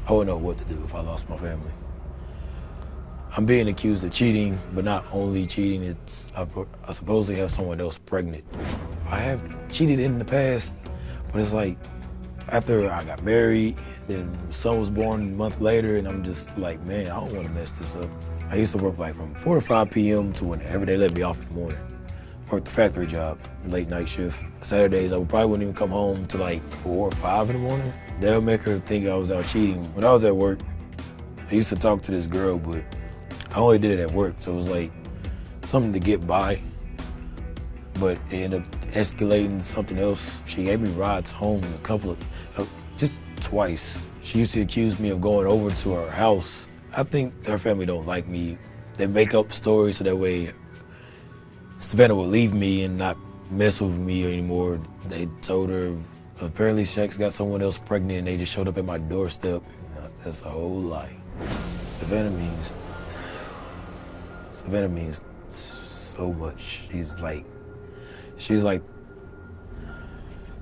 I wouldn't know what to do if I lost my family. I'm being accused of cheating, but not only cheating, I supposedly have someone else pregnant. I have cheated in the past, but it's like after I got married, then my son was born a month later, and I'm just like, man, I don't want to mess this up. I used to work like from 4 to 5 p.m. to whenever they let me off in the morning. Worked the factory job, late night shift. Saturdays, I probably wouldn't even come home till like 4 or 5 in the morning. They'll make her think I was out cheating. When I was at work, I used to talk to this girl, but I only did it at work, so it was like something to get by, but it ended up escalating to something else. She gave me rides home just twice. She used to accuse me of going over to her house. I think her family don't like me. They make up stories so that way Savana would leave me and not mess with me anymore. They told her apparently Shaq's got someone else pregnant and they just showed up at my doorstep. That's a whole lie. Savana means so much. She's like,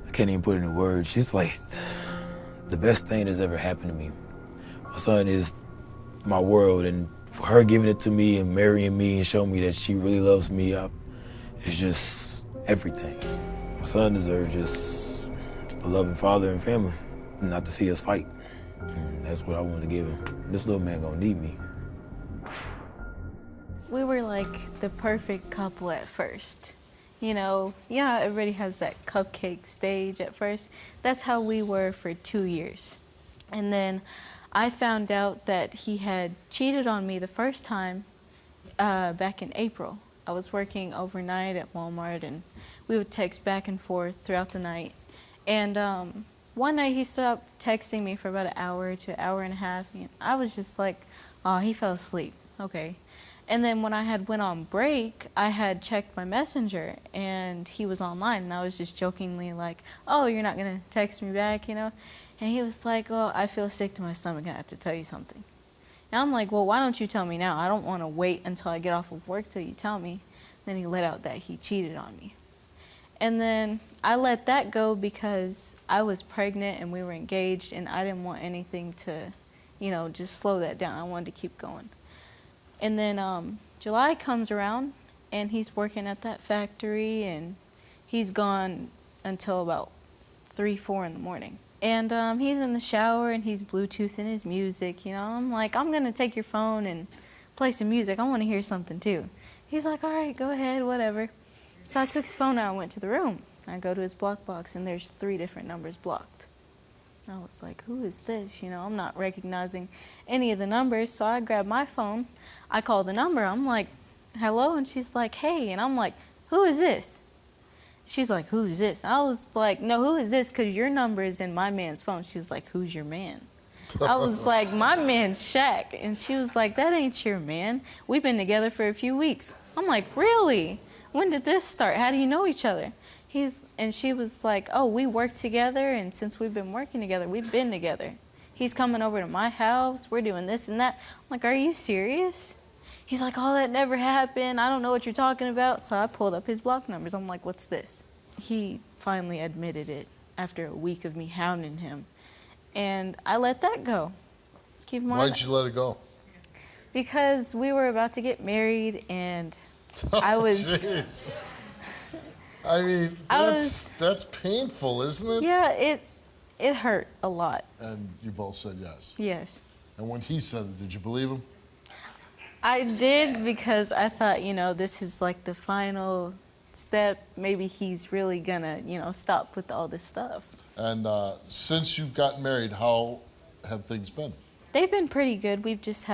I can't even put it in words. She's like the best thing that's ever happened to me. My son is my world, and for her giving it to me and marrying me and showing me that she really loves me, it's just everything. My son deserves just a loving father and family, not to see us fight. And that's what I wanted to give him. This little man gonna need me. We were like the perfect couple at first. You know how everybody has that cupcake stage at first? That's how we were for 2 years. And then I found out that he had cheated on me the first time back in April. I was working overnight at Walmart and we would text back and forth throughout the night. And one night he stopped texting me for about an hour to an hour and a half. And I was just like, oh, he fell asleep, okay. And then when I had went on break, I had checked my messenger and he was online and I was just jokingly like, oh, you're not gonna text me back, And he was like, oh, I feel sick to my stomach and I have to tell you something. And I'm like, well, why don't you tell me now? I don't wanna wait until I get off of work till you tell me. Then he let out that he cheated on me. And then I let that go because I was pregnant and we were engaged and I didn't want anything to, just slow that down. I wanted to keep going. And then July comes around and he's working at that factory and he's gone until about 3, 4 in the morning. And he's in the shower and he's Bluetoothing his music, I'm like, I'm gonna take your phone and play some music. I wanna hear something too. He's like, all right, go ahead, whatever. So I took his phone out and went to the room. I go to his block box and there's 3 different numbers blocked. I was like, who is this? I'm not recognizing any of the numbers. So I grabbed my phone. I called the number. I'm like, hello? And she's like, hey. And I'm like, who is this? She's like, who is this? I was like, no, who is this? Because your number is in my man's phone. She was like, who's your man? I was like, my man's Shaq. And she was like, that ain't your man. We've been together for a few weeks. I'm like, really? When did this start? How do you know each other? And she was like, oh, we work together, and since we've been working together, we've been together. He's coming over to my house, we're doing this and that. I'm like, are you serious? He's like, oh, that never happened. I don't know what you're talking about. So I pulled up his block numbers. I'm like, what's this? He finally admitted it after a week of me hounding him. And I let that go. Keep in mind. Why'd you let it go? Because we were about to get married, and I was... Jeez. I mean, that's painful, isn't it? Yeah, it hurt a lot. And you both said yes? Yes. And when he said it, did you believe him? I did, because I thought, this is like the final step. Maybe he's really gonna, stop with all this stuff. And since you've gotten married, how have things been? They've been pretty good. We've just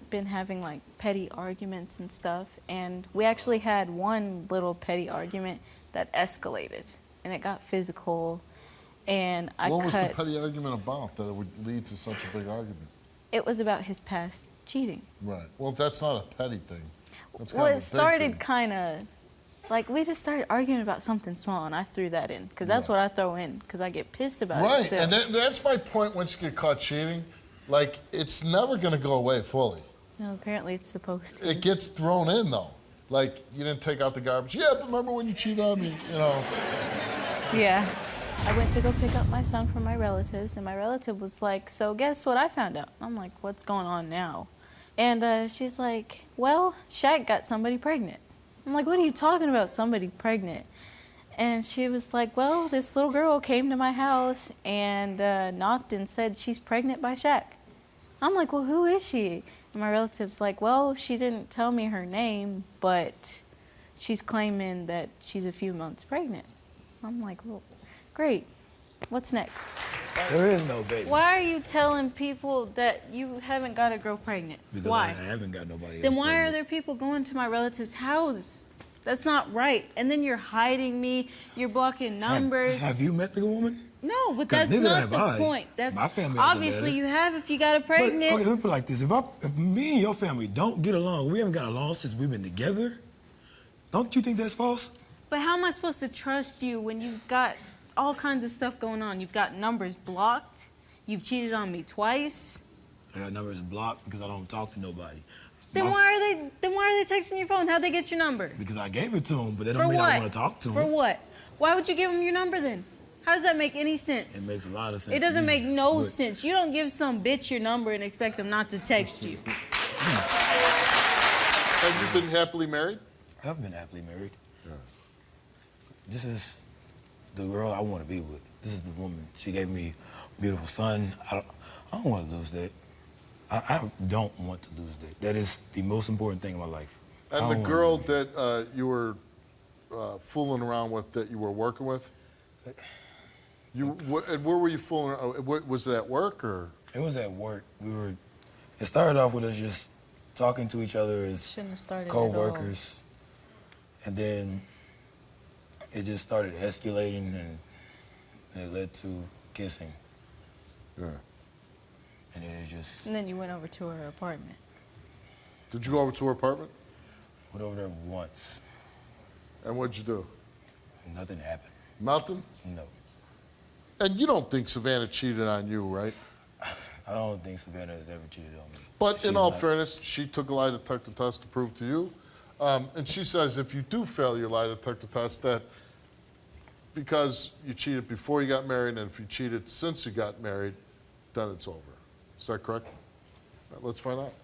been having like petty arguments and stuff. And we actually had one little petty argument that escalated, and it got physical, and What was the petty argument about that it would lead to such a big argument? It was about his past cheating. Right. Well, that's not a petty thing. That's Well, it started kind of, like, we just started arguing about something small, and I threw that in, because that's what I throw in, because I get pissed about it still. Right, and that's my point once you get caught cheating. Like, it's never going to go away fully. No, apparently it's supposed to. It gets thrown in, though. Like, you didn't take out the garbage. Yeah, but remember when you cheated on me, Yeah. I went to go pick up my son from my relatives, and my relative was like, so guess what I found out? I'm like, what's going on now? And she's like, well, Shaq got somebody pregnant. I'm like, what are you talking about, somebody pregnant? And she was like, well, this little girl came to my house and knocked and said she's pregnant by Shaq. I'm like, well, who is she? And my relative's like, well, she didn't tell me her name, but she's claiming that she's a few months pregnant. I'm like, well, great. What's next? There is no baby. Why are you telling people that you haven't got a girl pregnant? Because why? I haven't got nobody else Then why pregnant. are there people going to my relative's house? That's not right. And then you're hiding me. You're blocking numbers. Have you met the woman? No, but 'Cause that's neither not have the I. point. That's My family hasn't obviously met her. you have if you got a But, pregnant. okay, let me put it like this. If me and your family don't get along, we haven't got along since we've been together, don't you think that's false? But how am I supposed to trust you when you've got all kinds of stuff going on? You've got numbers blocked. You've cheated on me twice. I got numbers blocked because I don't talk to nobody. Then why are they texting your phone? How'd they get your number? Because I gave it to them, but that For don't mean what? I want to talk to them. For what? Why would you give them your number then? How does that make any sense? It makes a lot of sense. It doesn't to me, make no but sense. You don't give some bitch your number and expect them not to text you. Have you been happily married? I've been happily married. Yeah. This is the girl I want to be with. This is the woman. She gave me a beautiful son. I don't want to lose that. I don't want to lose that. That is the most important thing in my life. And the girl that you were fooling around with, that you were working with, where were you fooling around? Was it at work or? It was at work. It started off with us just talking to each other as Shouldn't have started co-workers. And then it just started escalating and it led to kissing. Yeah. And then it just And then you went over to her apartment. Did you go over to her apartment? went over there once. And what'd you do? Nothing happened. Nothing? No. And you don't think Savannah cheated on you, right? I don't think Savannah has ever cheated on me. But She's in all not. fairness, she took a lie detector test to prove to you. And she says if you do fail your lie detector test, that because you cheated before you got married and if you cheated since you got married, then it's over. Is that correct? Let's find out.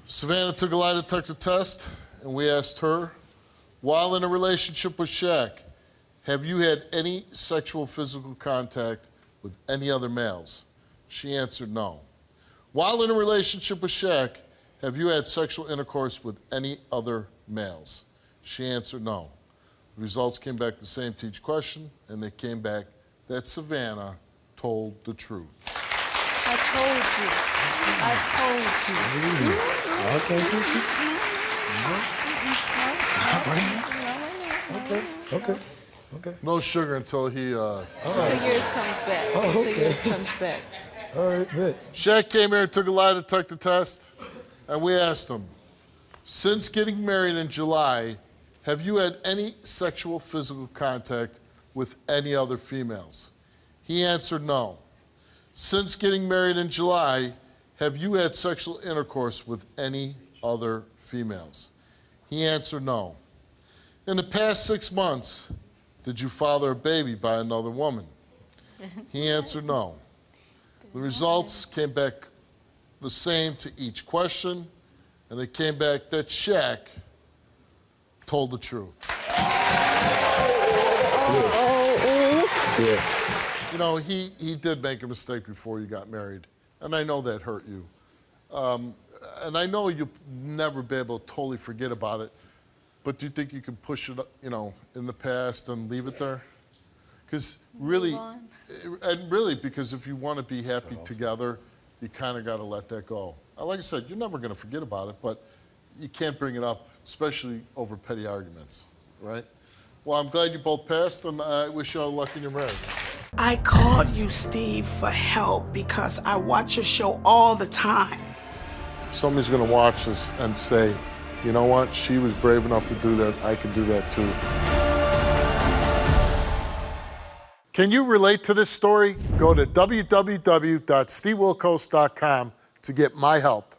Savannah took a lie detector test, and we asked her, while in a relationship with Shaq, have you had any sexual physical contact with any other males? She answered no. While in a relationship with Shaq, have you had sexual intercourse with any other males? She answered no. The results came back the same to each question, and they came back that Savannah told the truth. I told you. I told you. Okay, okay. No sugar until he, Until yours comes back. Oh, Until okay. yours comes back. All right, bet. Shaq came here and took a lie detector test, and we asked him, since getting married in July, have you had any sexual physical contact with any other females? He answered no. Since getting married in July, have you had sexual intercourse with any other females? He answered no. In the past 6 months, did you father a baby by another woman? He answered no. The results came back the same to each question, and it came back that Shaq told the truth. You know, he did make a mistake before you got married, and I know that hurt you. And I know you'll never be able to totally forget about it, but do you think you can push it, you know, in the past and leave it there? Because really, because if you want to be happy together, you kind of got to let that go. Like I said, you're never going to forget about it, but you can't bring it up, especially over petty arguments, right? Well, I'm glad you both passed, and I wish you all luck in your marriage. I called you, Steve, for help because I watch your show all the time. Somebody's going to watch this and say, you know what, she was brave enough to do that, I can do that too. Can you relate to this story? Go to www.stevewilkos.com to get my help.